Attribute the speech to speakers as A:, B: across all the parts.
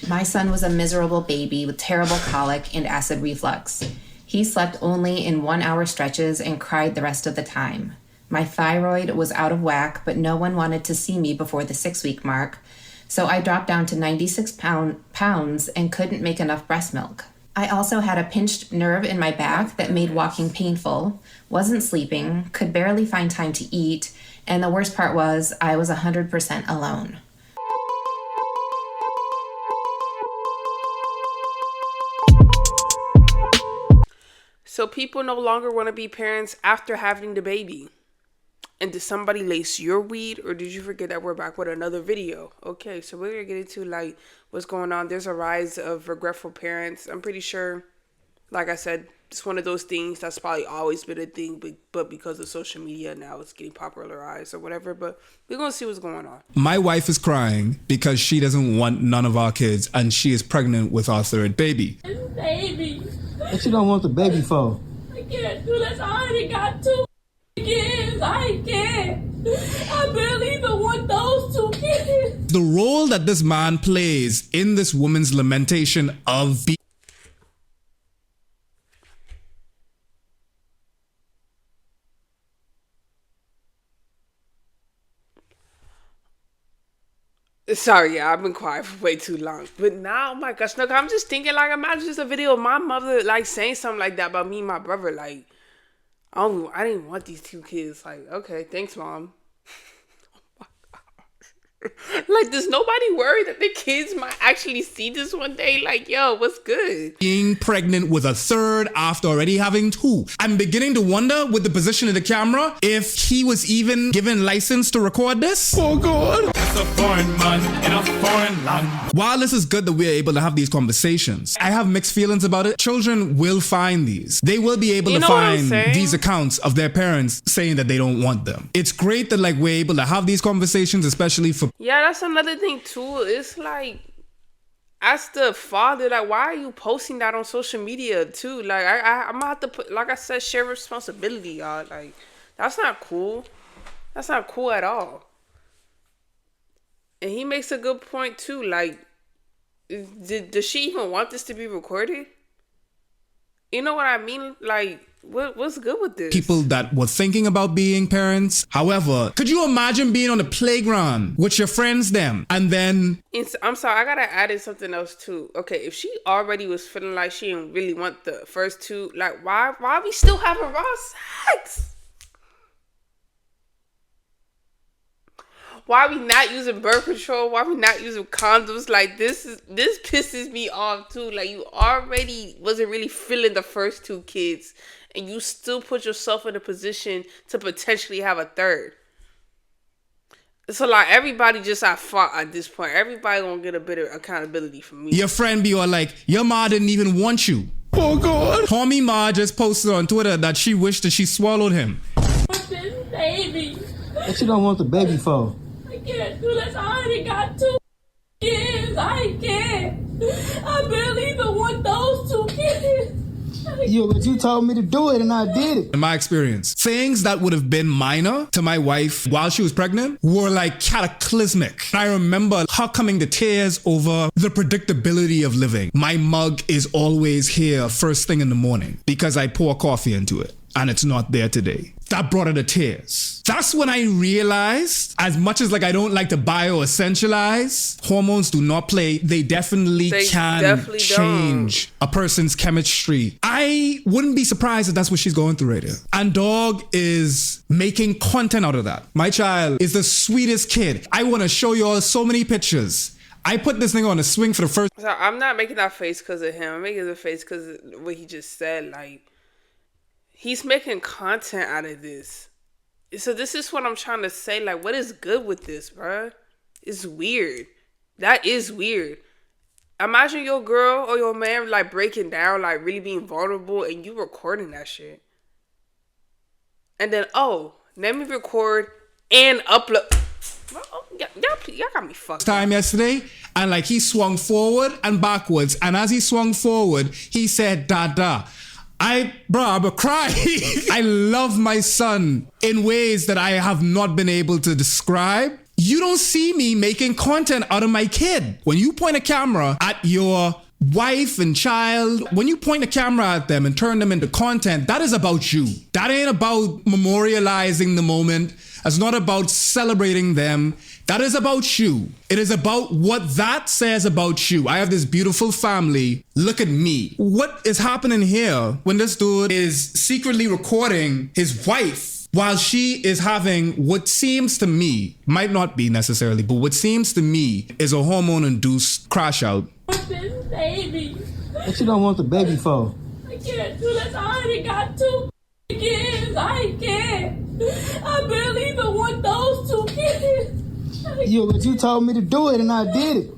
A: My son was a miserable baby with terrible colic and acid reflux. He slept only in 1-hour stretches and cried the rest of the time. My thyroid was out of whack, but no one wanted to see me before the 6-week mark, so I dropped down to 96 pounds and couldn't make enough breast milk. I also had a pinched nerve in my back that made walking painful, wasn't sleeping, could barely find time to eat, and the worst part was I was 100% alone.
B: So people no longer want to be parents after having the baby. And did somebody lace your weed, or did you forget that we're back with another video? Okay, so we're going to get into like what's going on. There's a rise of regretful parents. I'm pretty sure, like I said, it's one of those things that's probably always been a thing, but because of social media now it's getting popularized or whatever. But we're going to see what's going on.
C: My wife is crying because she doesn't want none of our kids, and she is pregnant with our third baby.
D: Baby.
E: What you don't want the baby for?
D: I can't do this. I already got 2 kids. I can't. I barely even want those 2 kids.
C: The role that this man plays in this woman's lamentation of
B: Sorry, yeah, I've been quiet for way too long. But now, oh my gosh, look, I'm just thinking, like, imagine just a video of my mother, like, saying something like that about me and my brother. Like, I didn't want these 2 kids. Like, okay, thanks, Mom. Like, does nobody worry that the kids might actually see this one day? Like, yo, what's good?
C: Being pregnant with a third after already having 2. I'm beginning to wonder, with the position of the camera, if he was even given license to record this. Oh, God.
F: It's a foreign man in a foreign land.
C: While this is good that we're able to have these conversations, I have mixed feelings about it. Children will find these. They will be able to find these accounts of their parents saying that they don't want them. It's great that, like, we're able to have these conversations, especially for...
B: Yeah, that's another thing, too. It's like, as the father, like, why are you posting that on social media, too? Like, I'm gonna have to put, like I said, share responsibility, y'all. Like, that's not cool. That's not cool at all. And he makes a good point, too. Like, does she even want this to be recorded? You know what I mean? Like, what's good with this?
C: People that were thinking about being parents. However, could you imagine being on the playground with your friends them and then...
B: I'm sorry, I gotta add in something else too. Okay, if she already was feeling like she didn't really want the first 2, like, why are we still having raw sex? Why are we not using birth control? Why are we not using condoms? Like, this pisses me off too. Like, you already wasn't really feeling the first 2 kids, and you still put yourself in a position to potentially have a third. So, like, everybody just at fault at this point. Everybody gonna get a bit of accountability from me.
C: Your friend be all like, your ma didn't even want you. Oh, God. Homie Ma just posted on Twitter that she wished that she swallowed him.
D: But this baby.
E: What you don't want the baby for?
D: I can't do this. I already got 2 kids. I can't. I barely even want those 2 kids.
E: But you told me to do it and I did it.
C: In my experience, things that would have been minor to my wife while she was pregnant were like cataclysmic. I remember her coming to tears over the predictability of living. My mug is always here first thing in the morning because I pour coffee into it and it's not there today. That brought her to tears. That's when I realized, as much as like I don't like to bio-essentialize, hormones do not play. They definitely can change a person's chemistry. I wouldn't be surprised if that's what she's going through right here. And dog is making content out of that. My child is the sweetest kid. I want to show you all so many pictures. I put this thing on a swing for the first...
B: So I'm not making that face because of him. I'm making the face because of what he just said. Like, he's making content out of this. So this is what I'm trying to say. Like, what is good with this, bro? It's weird. That is weird. Imagine your girl or your man, like, breaking down, like, really being vulnerable, and you recording that shit. And then, oh, let me record and upload. Y'all got me fucked
C: time yesterday, and like he swung forward and backwards, and as he swung forward, he said, "Da." I'm a cry. I love my son in ways that I have not been able to describe. You don't see me making content out of my kid. When you point a camera at your wife and child, when you point a camera at them and turn them into content, that is about you. That ain't about memorializing the moment. It's not about celebrating them. That is about you. It is about what that says about you. I have this beautiful family. Look at me. What is happening here when this dude is secretly recording his wife while she is having what seems to me, might not be necessarily, but what seems to me is a hormone-induced crash out.
D: This baby.
E: What you don't want the baby for?
D: I can't do this. I already got 2 kids. I can't. I barely even want those 2 kids.
E: But you told me to do it and I did it.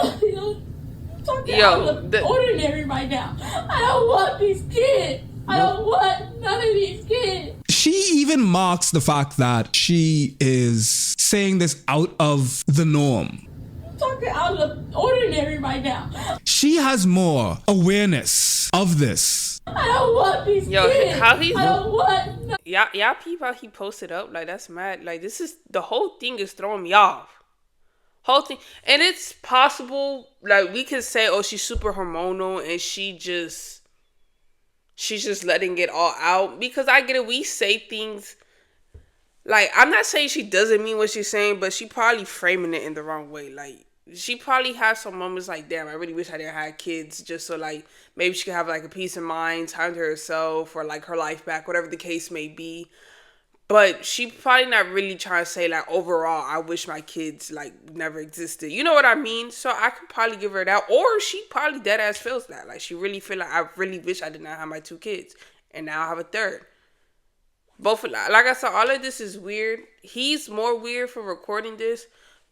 D: I'm talking out of the ordinary right now. I don't want these kids. I don't want none of these kids.
C: She even marks the fact that she is saying this out of the norm.
D: I'm talking out of the ordinary right now.
C: She has more awareness of this.
D: I don't want these kids.
B: How he's...
D: I don't want none.
B: Y'all peep how he posted up? Like, that's mad. Like, this is... The whole thing is throwing me off. Whole thing. And it's possible, like, we could say, oh, she's super hormonal and she's just letting it all out. Because I get it. We say things... Like, I'm not saying she doesn't mean what she's saying, but she probably framing it in the wrong way. Like, she probably has some moments like, damn, I really wish I didn't have kids, just so, like, maybe she could have, like, a peace of mind, time to herself, or, like, her life back, whatever the case may be. But she probably not really trying to say, like, overall, I wish my kids, like, never existed. You know what I mean? So I could probably give her that. Or she probably dead ass feels that. Like, she really feel like, I really wish I did not have my 2 kids. And now I have a 3rd. Both, like I said, all of this is weird. He's more weird for recording this,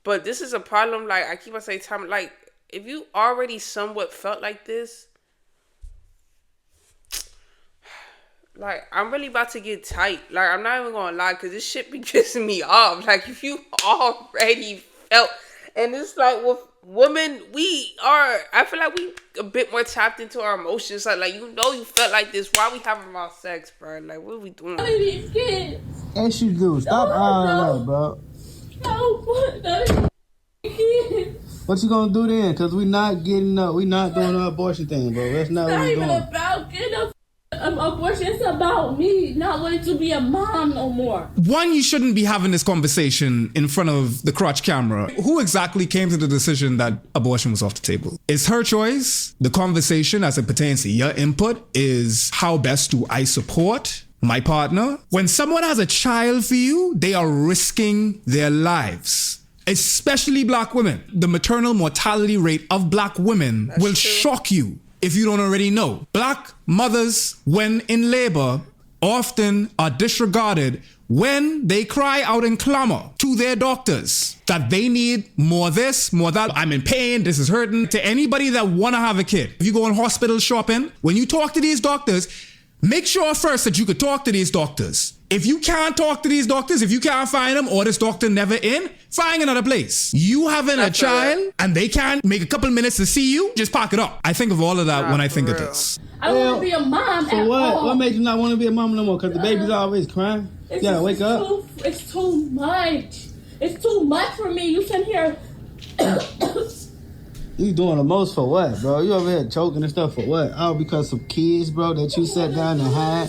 B: but this is a problem. Like, I keep on saying, time, like, if you already somewhat felt like this, like, I'm really about to get tight. Like, I'm not even gonna lie, because this shit be pissing me off. Like, if you already felt, and it's like, with women, I feel like we a bit more tapped into our emotions. Like, you felt like this. Why we having about sex, bro? Like, what are we doing?
D: None of these kids.
E: Yes, you do. Stop eyeing up, bro.
D: No, none of these kids.
E: What you gonna do then? Because we not getting up. We not doing the abortion thing, bro. That's not what we
D: It's not
E: doing.
D: even about getting a abortion. It's about me not wanting to be a mom no more.
C: One, you shouldn't be having this conversation in front of the crotch camera. Who exactly came to the decision that abortion was off the table? It's her choice. The conversation as it pertains to your input is, how best do I support my partner? When someone has a child for you, they are risking their lives. Especially black women. The maternal mortality rate of black women will shock you if you don't already know. Black mothers, when in labor, often are disregarded when they cry out in clamor to their doctors that they need more this, more that. I'm in pain, this is hurting. To anybody that want to have a kid, if you go on hospital shopping, when you talk to these doctors, make sure first that you could talk to these doctors. If you can't talk to these doctors, if you can't find them, or this doctor never in, find another place. You having a child and they can't make a couple minutes to see you, just park it up. I think of all of that when I think of this.
D: I don't want to be a mom
E: For
D: at
E: what?
D: all.
E: What made you not want to be a mom no more? Because the baby's always crying? You gotta wake up.
D: It's too much. It's too much for me. You sit here.
E: You doing the most for what, bro? You over here choking and stuff for what? All because of kids, bro, that you sat down and had?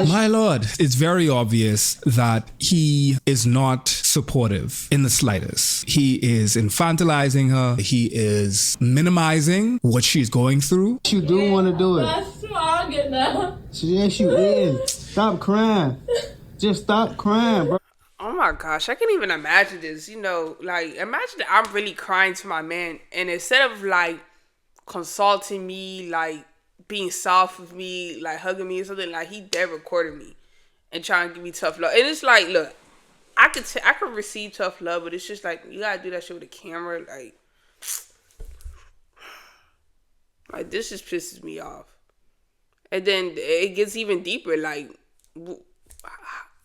C: My lord, it's very obvious that he is not supportive in the slightest. He is infantilizing her. He is minimizing what she's going through.
E: You do want to do it.
D: I'm strong enough.
E: Yes, you is. Stop crying. Just stop crying, bro.
B: Oh my gosh, I can't even imagine this. Like, imagine that I'm really crying to my man, and instead of, like, consulting me, like, being soft with me, like, hugging me or something, like, he dead recording me and trying to give me tough love. And it's like, look, I could receive tough love, but it's just like, you gotta do that shit with a camera, like, this just pisses me off. And then it gets even deeper, like,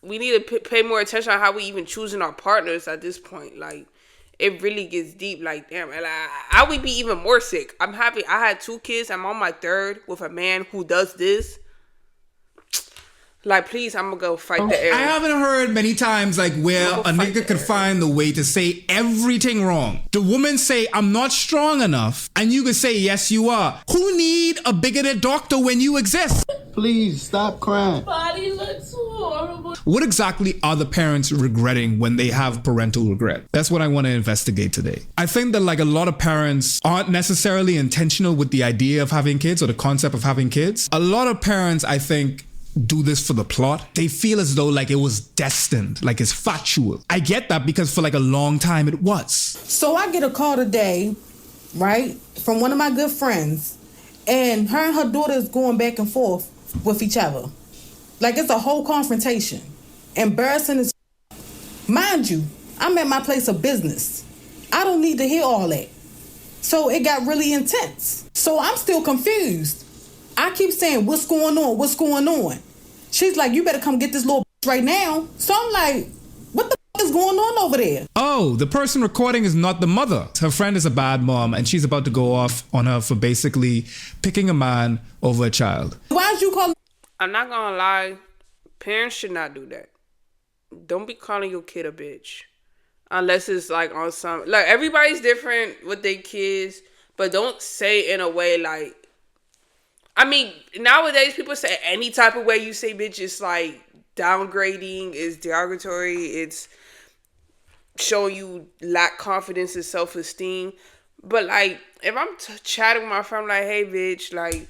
B: we need to pay more attention on how we even choosing our partners at this point. Like, it really gets deep. Like, damn, and I would be even more sick. I'm happy. I had 2 kids. I'm on my 3rd with a man who does this. Like, please, I'm gonna go fight the air.
C: I haven't heard many times like where a nigga could find the way to say everything wrong. The woman say, I'm not strong enough, and you could say, yes, you are. Who need a bigoted doctor when you exist?
E: Please stop crying.
D: Body looks horrible.
C: What exactly are the parents regretting when they have parental regret? That's what I want to investigate today. I think that like a lot of parents aren't necessarily intentional with the idea of having kids or the concept of having kids. A lot of parents, I think, do this for the plot. They feel as though like it was destined, like it's factual. I get that because for like a long time it was.
G: So I get a call today, right, from one of my good friends, and her daughter is going back and forth with each other. Like it's a whole confrontation. Embarrassing as mind you, I'm at my place of business. I don't need to hear all that. So it got really intense. So I'm still confused. I keep saying, what's going on? What's going on? She's like, you better come get this little right now. So I'm like, what the is going on over there?
C: Oh, the person recording is not the mother. Her friend is a bad mom and she's about to go off on her for basically picking a man over a child.
G: Why'd you call?
B: I'm not gonna lie. Parents should not do that. Don't be calling your kid a bitch. Unless it's like on some... Like, everybody's different with their kids. But don't say it in a way like... I mean, nowadays people say any type of way you say bitch is like downgrading, is derogatory, it's showing you lack confidence and self-esteem. But like, if I'm chatting with my friend like, hey bitch, like,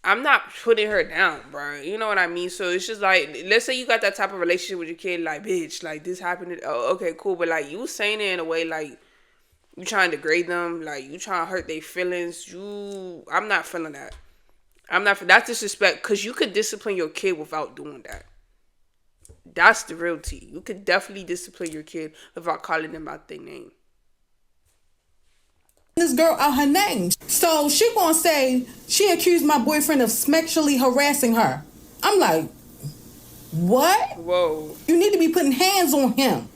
B: I'm not putting her down, bro. You know what I mean? So it's just like, let's say you got that type of relationship with your kid, like, bitch, like this happened. Oh, okay, cool. But like, you saying it in a way like you trying to degrade them, like you trying to hurt their feelings. I'm not feeling that. That's disrespect, because you could discipline your kid without doing that. That's the real tea. You could definitely discipline your kid without calling them out their name.
G: This girl out her name. So she gonna say she accused my boyfriend of sexually harassing her. I'm like, what?
B: Whoa.
G: You need to be putting hands on him.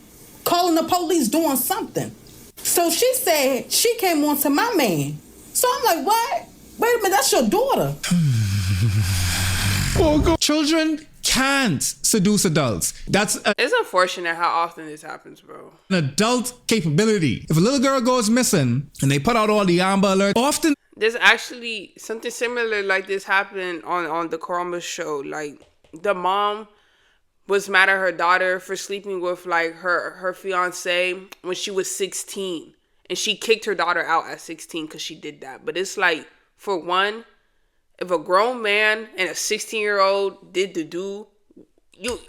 G: Calling the police, doing something. So she said she came on to my man. So I'm like, what? Wait a minute, that's your daughter.
C: Children can't seduce adults. That's
B: It's unfortunate how often this happens, bro.
C: an adult capability. If a little girl goes missing and they put out all the Amber Alerts, often
B: There's actually something similar like this happened on the Karama show. Like, the mom was mad at her daughter for sleeping with like her fiance when she was 16. And she kicked her daughter out at 16 because she did that. But it's like, for one, if a grown man and a 16-year-old did the do,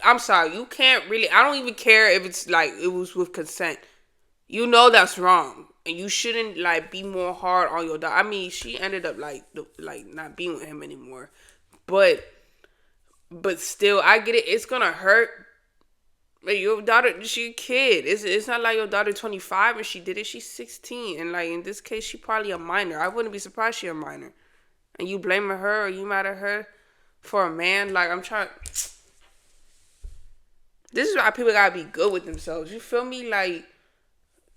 B: I'm sorry, you can't really, I don't even care if it's like, it was with consent. You know that's wrong. And you shouldn't like be more hard on your daughter. I mean, she ended up like not being with him anymore. But still, I get it. It's gonna hurt. Like, your daughter, she a kid. It's not like your daughter 25 and she did it. She's 16. And like, in this case, she probably a minor. I wouldn't be surprised she a minor. And you blaming her or you mad at her for a man? Like, I'm trying... This is why people gotta be good with themselves. You feel me? Like,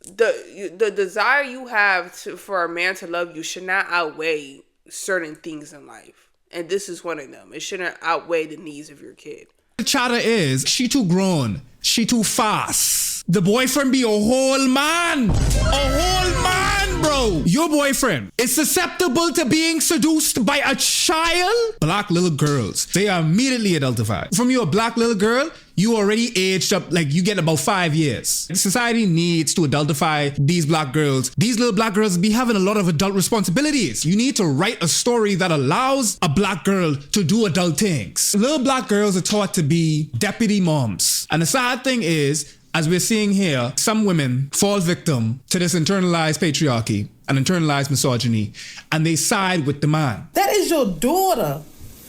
B: the desire you have for a man to love you should not outweigh certain things in life. And this is one of them. It shouldn't outweigh the needs of your kid.
C: the chatter is, she too grown, she too fast. The boyfriend be a whole man. A whole man, bro. Your boyfriend is susceptible to being seduced by a child. Black little girls, they are immediately adultified. From you a black little girl, you already aged up, like you get about 5 years. Society needs to adultify these black girls. These little black girls be having a lot of adult responsibilities. You need to write a story that allows a black girl to do adult things. Little black girls are taught to be deputy moms. And the sad thing is, as we're seeing here, some women fall victim to this internalized patriarchy and internalized misogyny, and they side with the man.
G: That is your daughter.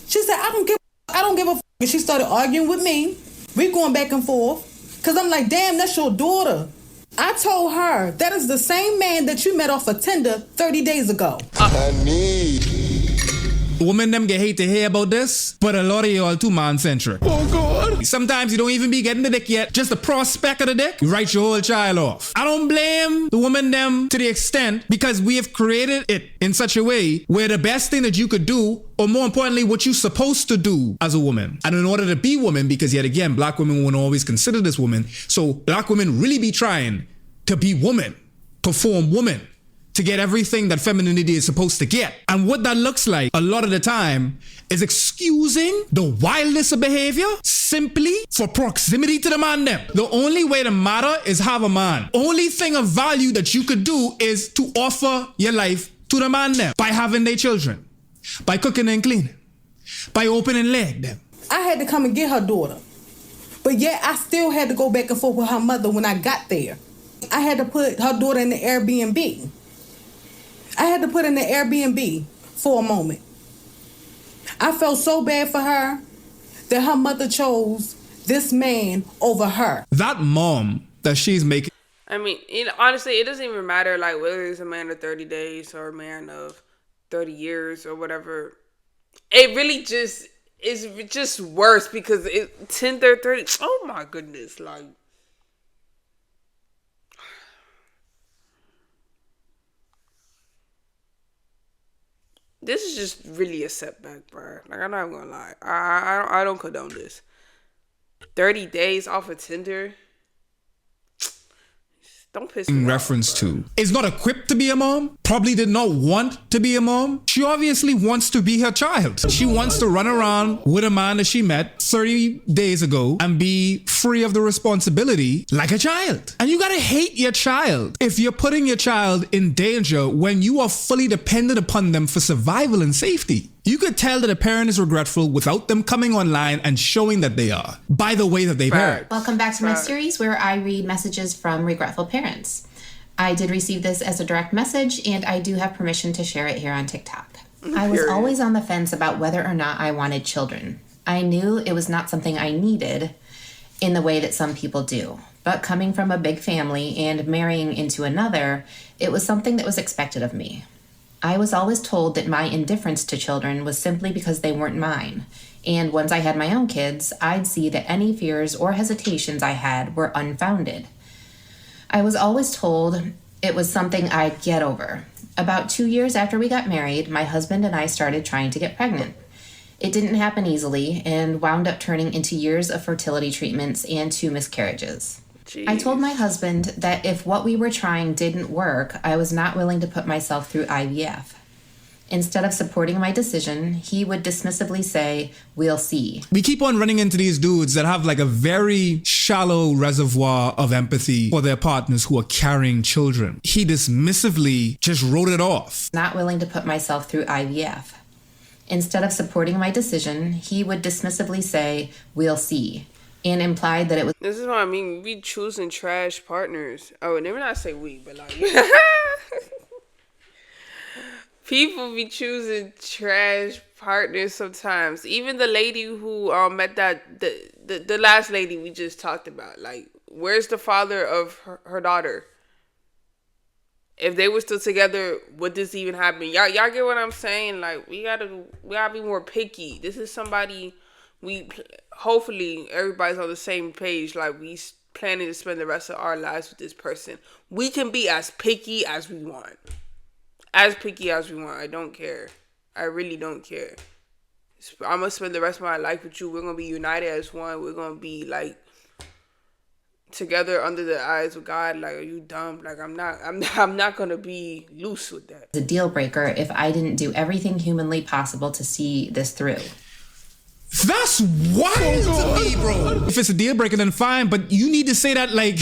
G: She said, I don't give a f. And she started arguing with me. We going back and forth. Because I'm like, damn, that's your daughter. I told her, that is the same man that you met off of Tinder 30 days ago.
C: Women them get hate to hear about this, but a lot of y'all too man-centric. Oh God. Sometimes you don't even be getting the dick yet. Just the prospect of the dick, you write your whole child off. I don't blame the woman them to the extent because we have created it in such a way where the best thing that you could do, or more importantly, what you're supposed to do as a woman. And in order to be woman, because yet again, black women won't always consider this woman. So black women really be trying to be woman, perform woman, to get everything that femininity is supposed to get. And what that looks like a lot of the time is excusing the wildness of behavior simply for proximity to the man them. The only way to matter is have a man. Only thing of value that you could do is to offer your life to the man them by having their children, by cooking and cleaning, by opening leg them.
G: I had to come and get her daughter, but yet I still had to go back and forth with her mother when I got there. I had to put her daughter in the Airbnb. I had to put in the Airbnb for a moment. I felt so bad for her that her mother chose this man over her.
C: That mom that she's making.
B: I mean, honestly, it doesn't even matter, like, whether it's a man of 30 days or a man of 30 years or whatever. It really just is just worse because 10 to 30. Oh my goodness, like. This is just really a setback, bro. Like, I'm not gonna lie. I don't condone this. 30 days off of Tinder. Don't piss me
C: in
B: off,
C: reference
B: bro.
C: to is not equipped to be a mom, probably did not want to be a mom. She obviously wants to be her child. She wants to run around with a man that she met 30 days ago and be free of the responsibility like a child. And you gotta hate your child if you're putting your child in danger when you are fully dependent upon them for survival and safety. You could tell that a parent is regretful without them coming online and showing that they are by the way that they parent.
A: Welcome back to my series where I read messages from regretful parents. I did receive this as a direct message and I do have permission to share it here on TikTok. I was always on the fence about whether or not I wanted children. I knew it was not something I needed in the way that some people do. But coming from a big family and marrying into another, it was something that was expected of me. I was always told that my indifference to children was simply because they weren't mine. And once I had my own kids, I'd see that any fears or hesitations I had were unfounded. I was always told it was something I'd get over. About 2 years after we got married, my husband and I started trying to get pregnant. It didn't happen easily and wound up turning into years of fertility treatments and 2 miscarriages. Jeez. I told my husband that if what we were trying didn't work, I was not willing to put myself through IVF. Instead of supporting my decision, he would dismissively say, "We'll see."
C: We keep on running into these dudes that have like a very shallow reservoir of empathy for their partners who are carrying children. He dismissively just wrote it off.
A: Not willing to put myself through IVF. Instead of supporting my decision, he would dismissively say, "We'll see," and implied that it was...
B: This is what I mean. We choosing trash partners. Oh, and let me not say we, but like... People be choosing trash partners sometimes. Even the lady who met that... The last lady we just talked about. Like, where's the father of her daughter? If they were still together, would this even happen? Y'all get what I'm saying? Like, we gotta be more picky. This is somebody... hopefully everybody's on the same page. Like, we planning to spend the rest of our lives with this person. We can be as picky as we want. As picky as we want. I don't care. I really don't care. I'm gonna spend the rest of my life with you. We're gonna be united as one. We're gonna be like together under the eyes of God. Like, are you dumb? Like, I'm not gonna be loose with that.
A: It's a deal breaker if I didn't do everything humanly possible to see this through.
C: That's wild to me, bro. If it's a deal breaker, then fine, but you need to say that, like,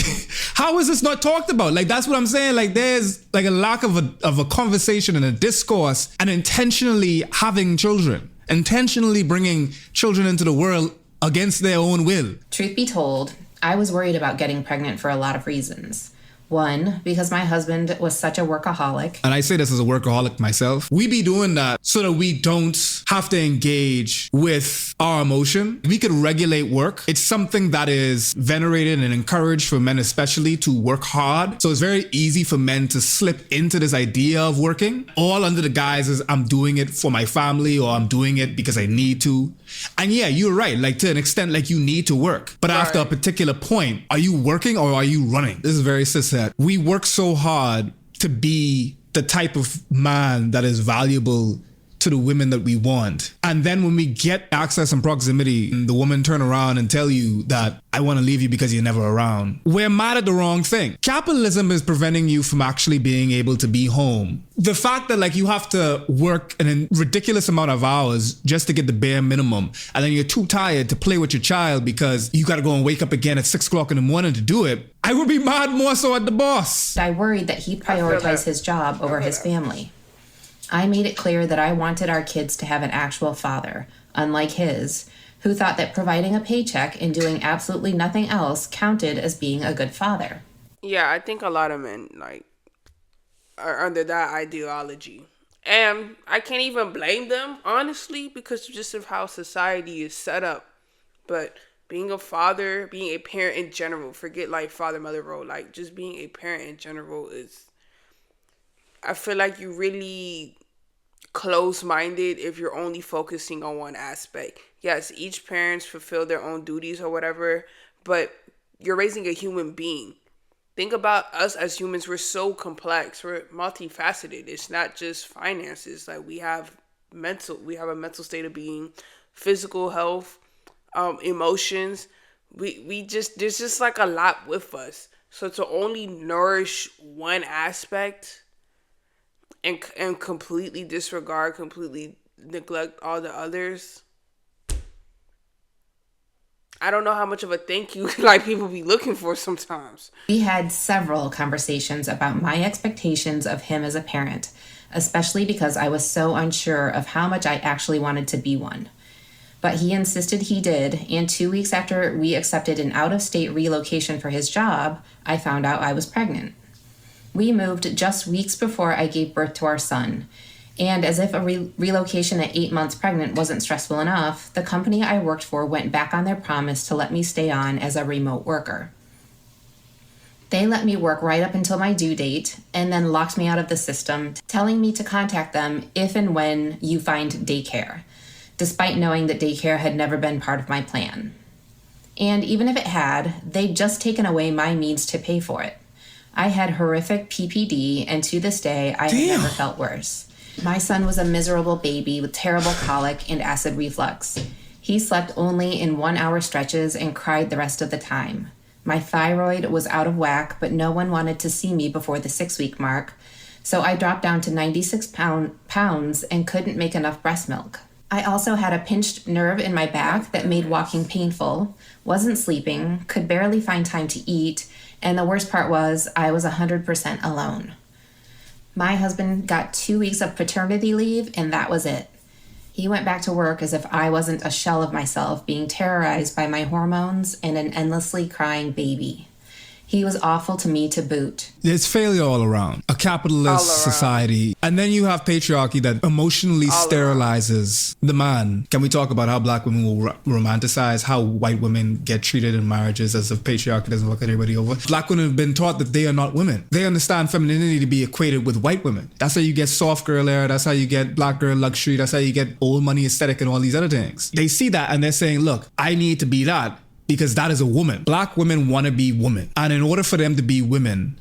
C: how is this not talked about? Like, that's what I'm saying. Like, there's like a lack of a conversation and a discourse and intentionally having children, intentionally bringing children into the world against their own will.
A: Truth be told, I was worried about getting pregnant for a lot of reasons. One, because my husband was such a workaholic.
C: And I say this as a workaholic myself. We be doing that so that we don't humans have to engage with our emotion. We could regulate work. It's something that is venerated and encouraged for men especially to work hard. So it's very easy for men to slip into this idea of working, all under the guise as I'm doing it for my family or I'm doing it because I need to. And yeah, you're right. Like to an extent, like you need to work. But after a particular point, are you working or are you running? This is very cishet. We work so hard to be the type of man that is valuable to the women that we want. And then when we get access and proximity, and the woman turn around and tell you that I want to leave you because you're never around, we're mad at the wrong thing. Capitalism is preventing you from actually being able to be home. The fact that like you have to work a ridiculous amount of hours just to get the bare minimum, and then you're too tired to play with your child because you got to go and wake up again at 6 o'clock in the morning to do it, I would be mad more so at the boss.
A: I worried that he'd prioritize his job over his family. I made it clear that I wanted our kids to have an actual father, unlike his, who thought that providing a paycheck and doing absolutely nothing else counted as being a good father.
B: Yeah, I think a lot of men are under that ideology. And I can't even blame them, honestly, because just of how society is set up. But being a father, being a parent in general, forget like father-mother role, like just being a parent in general is, I feel like you really close-minded if you're only focusing on one aspect. Yes, each parents fulfill their own duties or whatever, but you're raising a human being. Think about us as humans. We're so complex. We're multifaceted. It's not just finances. Like we have a mental state of being, physical health, emotions. There's just like a lot with us. So to only nourish one aspect and completely disregard, completely neglect all the others, I don't know how much of a thank you like people be looking for sometimes.
A: We had several conversations about my expectations of him as a parent, especially because I was so unsure of how much I actually wanted to be one. But he insisted he did, and 2 weeks after we accepted an out-of-state relocation for his job, I found out I was pregnant. We moved just weeks before I gave birth to our son. And as if a relocation at 8 months pregnant wasn't stressful enough, the company I worked for went back on their promise to let me stay on as a remote worker. They let me work right up until my due date and then locked me out of the system, telling me to contact them if and when you find daycare, despite knowing that daycare had never been part of my plan. And even if it had, they'd just taken away my means to pay for it. I had horrific PPD, and to this day, I have never felt worse. My son was a miserable baby with terrible colic and acid reflux. He slept only in 1 hour stretches and cried the rest of the time. My thyroid was out of whack, but no one wanted to see me before the 6-week mark, so I dropped down to 96 pounds and couldn't make enough breast milk. I also had a pinched nerve in my back that made walking painful, wasn't sleeping, could barely find time to eat, and the worst part was I was 100% alone. My husband got 2 weeks of paternity leave, and that was it. He went back to work as if I wasn't a shell of myself, being terrorized by my hormones and an endlessly crying baby. He was awful to me to boot.
C: There's failure all around. A capitalist society. And then you have patriarchy that emotionally sterilizes the man. Can we talk about how black women will romanticize how white women get treated in marriages as if patriarchy doesn't look at everybody over? Black women have been taught that they are not women. They understand femininity to be equated with white women. That's how you get soft girl era. That's how you get black girl luxury. That's how you get old money aesthetic and all these other things. They see that and they're saying, look, I need to be that, because that is a woman. Black women want to be women. And in order for them to be women,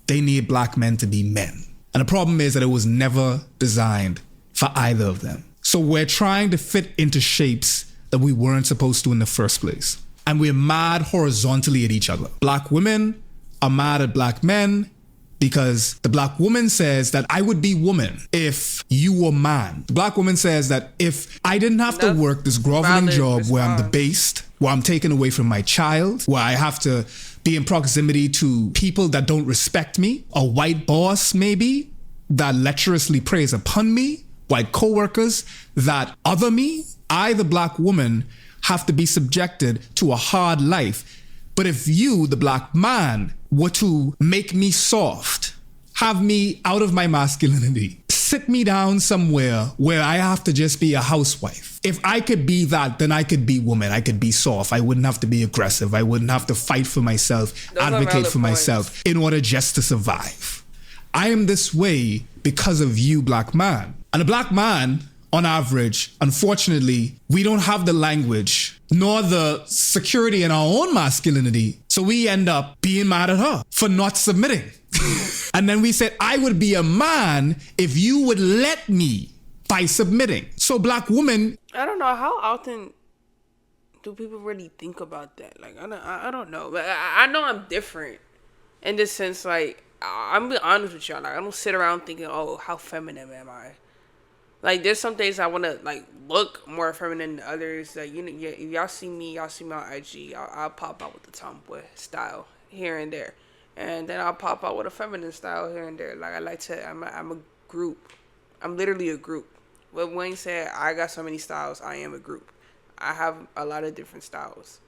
C: they need black men to be men. And the problem is that it was never designed for either of them. So we're trying to fit into shapes that we weren't supposed to in the first place. And we're mad horizontally at each other. Black women are mad at black men because the black woman says that I would be woman if you were man. The black woman says that if I didn't have to work this groveling job where I'm debased, where I'm taken away from my child, where I have to be in proximity to people that don't respect me, a white boss maybe that lecherously preys upon me, white co-workers that other me, I, the black woman, have to be subjected to a hard life. But if you, the black man, were to make me soft, have me out of my masculinity, sit me down somewhere where I have to just be a housewife. If I could be that, then I could be woman. I could be soft. I wouldn't have to be aggressive. I wouldn't have to fight for myself, advocate for myself in order just to survive. I am this way because of you, black man. And a black man, on average, unfortunately, we don't have the language nor the security in our own masculinity. So we end up being mad at her for not submitting. And then we said, I would be a man if you would let me by submitting. So black woman.
B: I don't know, how often do people really think about that? Like, I don't know. But I know I'm different in this sense. Like, I'm being honest with y'all. Like, I don't sit around thinking, oh, how feminine am I? Like, there's some days I want to, like, look more feminine than others. Like, you know, yeah, if y'all see me on IG, I'll pop out with the tomboy style here and there. And then I'll pop out with a feminine style here and there. Like, I like to, I'm a group. I'm literally a group. But Wayne said, I got so many styles, I am a group. I have a lot of different styles.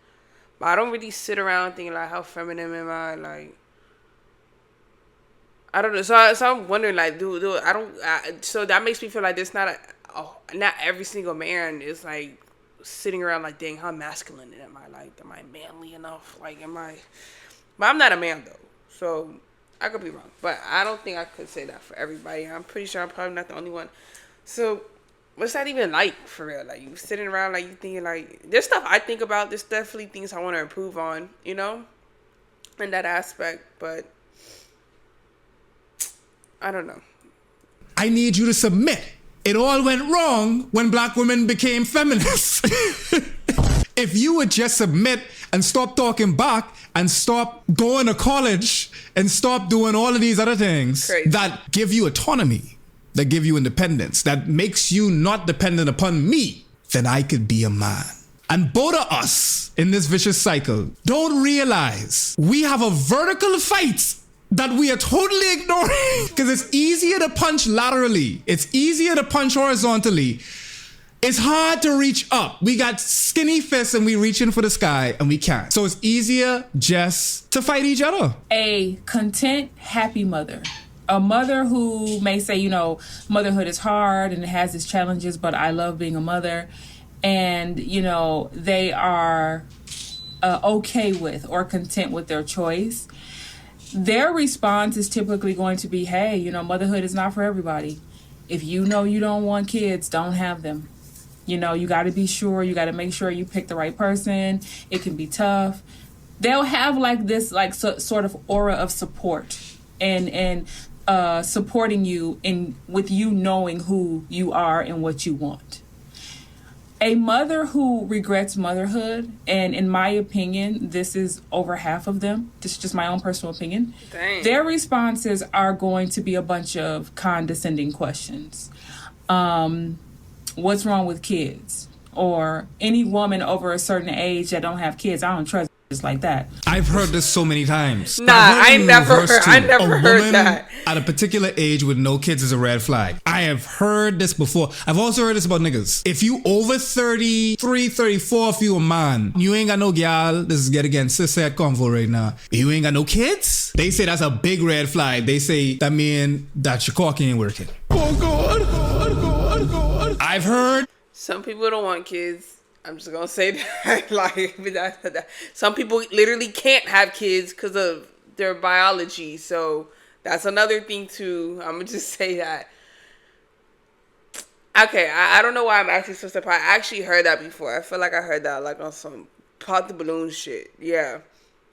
B: But I don't really sit around thinking, like, how feminine am I? Like, I don't know. So I'm wondering, like, so that makes me feel like there's not every single man is, like, sitting around like, dang, how masculine am I? Like, am I manly enough? Like, but I'm not a man, though. So I could be wrong. But I don't think I could say that for everybody. I'm pretty sure I'm probably not the only one. So what's that even like, for real? Like, you sitting around, like, you thinking, like, there's stuff I think about. There's definitely things I want to improve on, you know, in that aspect. But I don't know.
C: I need you to submit. It all went wrong when black women became feminists. If you would just submit and stop talking back and stop going to college and stop doing all of these other things that give you autonomy, that give you independence, that makes you not dependent upon me, then I could be a man. And both of us in this vicious cycle don't realize we have a vertical fight that we are totally ignoring. Because it's easier to punch laterally. It's easier to punch horizontally. It's hard to reach up. We got skinny fists and we reaching for the sky and we can't. So it's easier just to fight each other.
H: A content, happy mother. A mother who may say, you know, motherhood is hard and it has its challenges, but I love being a mother. And, you know, they are okay with or content with their choice. Their response is typically going to be, hey, you know, motherhood is not for everybody. If you know you don't want kids, don't have them. You know, you got to be sure. You got to make sure you pick the right person. It can be tough. They'll have like this, like sort of aura of support and supporting you with you knowing who you are and what you want. A mother who regrets motherhood, and in my opinion, this is over half of them. This is just my own personal opinion.
B: Dang.
H: Their responses are going to be a bunch of condescending questions. What's wrong with kids? Or any woman over a certain age that don't have kids, I don't trust just like that.
C: I've heard this so many times.
B: Nah, I never heard that.
C: At a particular age with no kids is a red flag. I have heard this before. I've also heard this about niggas. If you over 33, 34, if you a man, you ain't got no gal, this is get again cis at convo right now. You ain't got no kids? They say that's a big red flag. They say that mean that your cock ain't working. Oh God. I've heard.
B: Some people don't want kids. I'm just gonna say that. Like, some people literally can't have kids because of their biology. So that's another thing too. I'm gonna just say that. Okay, I don't know why I'm actually so surprised. I actually heard that before. I feel like I heard that like on some pop the balloon shit. Yeah,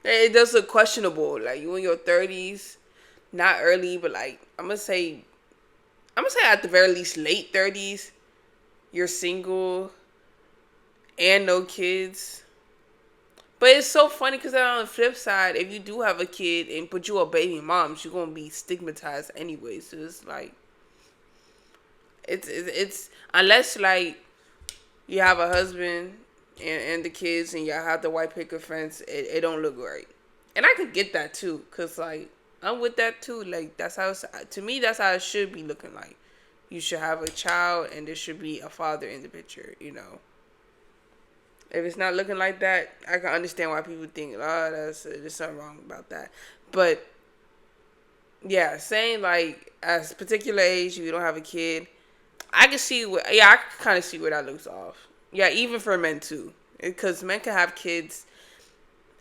B: it does look questionable. Like, you in your 30s, not early, but like I'm gonna say at the very least late 30s. You're single and no kids. But it's so funny because on the flip side, if you do have a kid and put you a baby mom, you're gonna be stigmatized anyway. So it's like, it's unless like you have a husband and the kids and y'all have the white picket fence, it don't look right. And I could get that too, cause like I'm with that too. Like, that's how to me that's how it should be looking like. You should have a child and there should be a father in the picture, you know. If it's not looking like that, I can understand why people think, oh, there's something wrong about that. But Yeah, saying like as a particular age, you don't have a kid. I can see I can kind of see where that looks off. Yeah, even for men too, because men can have kids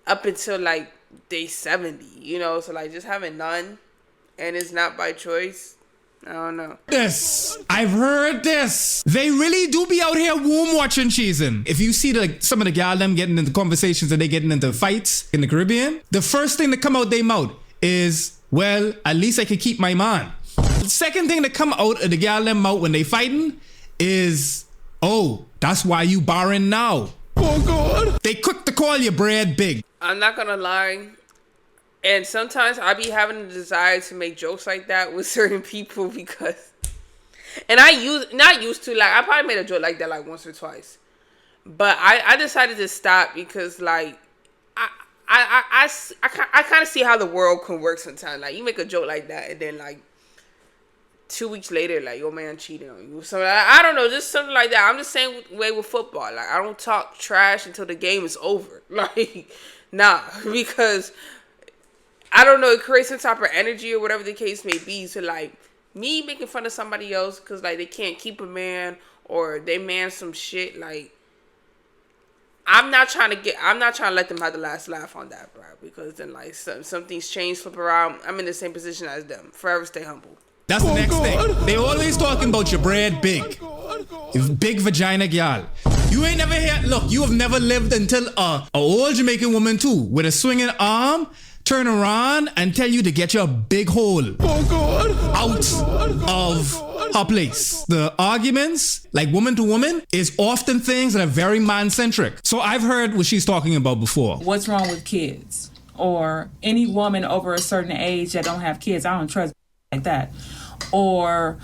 B: up until like day 70. So like just having none, and it's not by choice. I don't know.
C: I've heard this. They really do be out here womb watching cheesing. If you see like some of the gal them getting into conversations and they getting into fights in the Caribbean, the first thing to come out their mouth is, well, at least I could keep my man. The second thing to come out of the gal them mouth when they fighting is, oh, that's why you barring now. Oh God. They quick to call your bread big.
B: I'm not gonna lie. And sometimes I be having the desire to make jokes like that with certain people because, and I probably made a joke like that like once or twice, but I decided to stop because like I kind of see how the world can work sometimes. Like you make a joke like that and then like 2 weeks later, like your man cheated on you. So I don't know, just something like that. I'm the same way with football. Like I don't talk trash until the game is over. Like nah, because I don't know, it creates some type of energy or whatever the case may be. So like me making fun of somebody else because like they can't keep a man or they man some shit. Like I'm not trying to let them have the last laugh on that, bro. Because then like some things change, flip around. I'm in the same position as them. Forever stay humble.
C: That's the next thing. They always talking about your bread big. Big vagina gal. You ain't never hear. Look, you have never lived until a old Jamaican woman too with a swinging arm turn around and tell you to get your big hole out of her place. The arguments, like woman to woman, is often things that are very man-centric. So I've heard what she's talking about before.
H: What's wrong with kids? Or any woman over a certain age that don't have kids, I don't trust like that. Or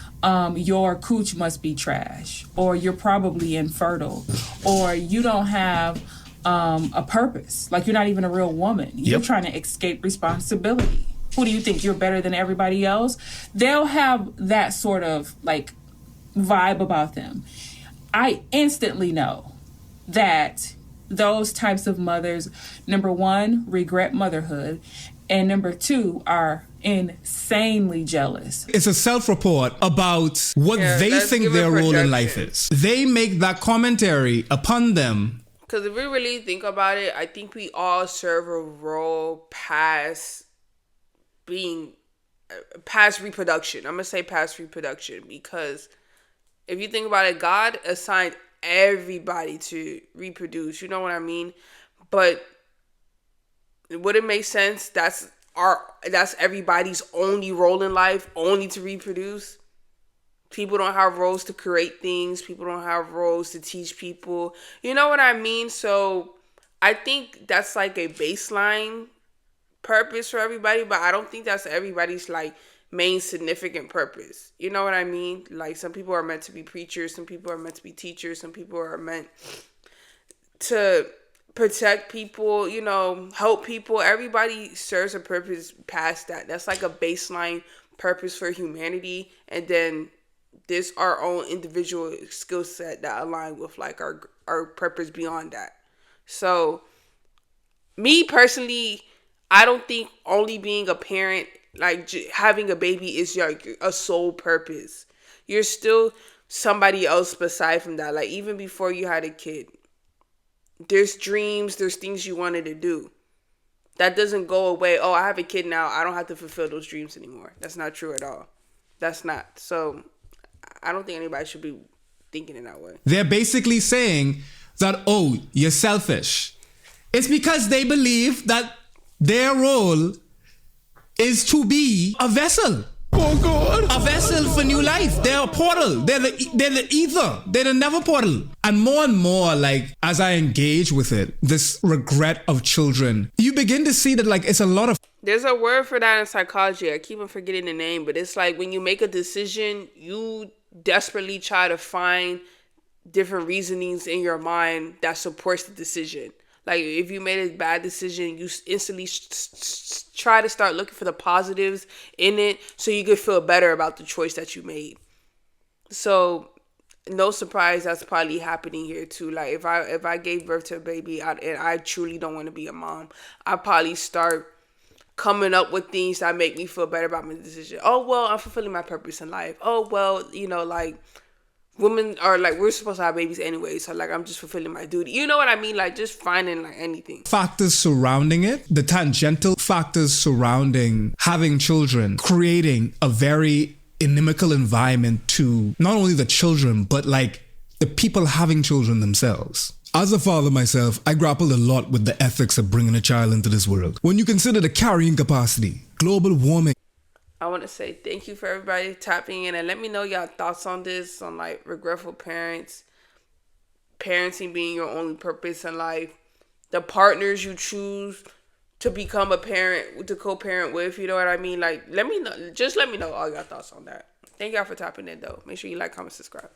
H: your cooch must be trash. Or you're probably infertile. Or you don't have a purpose. Like you're not even a real woman. You're trying to escape responsibility. Who do you think? You're better than everybody else? They'll have that sort of like vibe about them. I instantly know that those types of mothers, number one, regret motherhood, and number two, are insanely jealous.
C: It's a self-report about what they think their role in life is. They make that commentary upon them.
B: Because if we really think about it, I think we all serve a role past reproduction. I'm going to say past reproduction because if you think about it, God assigned everybody to reproduce. You know what I mean? But would it make sense? That's everybody's only role in life, only to reproduce. People don't have roles to create things. People don't have roles to teach people. You know what I mean? So I think that's like a baseline purpose for everybody, but I don't think that's everybody's like main significant purpose. You know what I mean? Like some people are meant to be preachers, some people are meant to be teachers, some people are meant to protect people, help people. Everybody serves a purpose past that. That's like a baseline purpose for humanity. And then there's our own individual skill set that align with like our purpose beyond that. So me personally, I don't think only being a parent, like having a baby is a sole purpose. You're still somebody else beside from that. Like even before you had a kid, there's dreams, there's things you wanted to do. That doesn't go away. Oh, I have a kid now, I don't have to fulfill those dreams anymore. That's not true at all. That's not. So I don't think anybody should be thinking in that way.
C: They're basically saying that, oh, you're selfish. It's because they believe that their role is to be a vessel. Oh God. A vessel for new life. They're a portal. They're the ether. They're the never portal. And more, like, as I engage with it, this regret of children, you begin to see that, like, it's a lot of...
B: There's a word for that in psychology. I keep on forgetting the name, but it's like when you make a decision, you desperately try to find different reasonings in your mind that supports the decision. Like if you made a bad decision, you instantly try to start looking for the positives in it so you could feel better about the choice that you made. So no surprise that's probably happening here too. Like if I gave birth to a baby and I truly don't want to be a mom, I probably start coming up with things that make me feel better about my decision. Oh, well, I'm fulfilling my purpose in life. Oh, well, you know, like, women are like, we're supposed to have babies anyway, so like I'm just fulfilling my duty. You know what I mean? Like just finding like anything.
C: Factors surrounding it, the tangential factors surrounding having children, creating a very inimical environment to not only the children, but like the people having children themselves. As a father myself, I grappled a lot with the ethics of bringing a child into this world. When you consider the carrying capacity, global warming.
B: I want to say thank you for everybody tapping in and let me know y'all thoughts on this, on like regretful parents, parenting being your only purpose in life, the partners you choose to become a parent, to co-parent with, you know what I mean? Like, let me know, just let me know all your thoughts on that. Thank y'all for tapping in though. Make sure you like, comment, subscribe.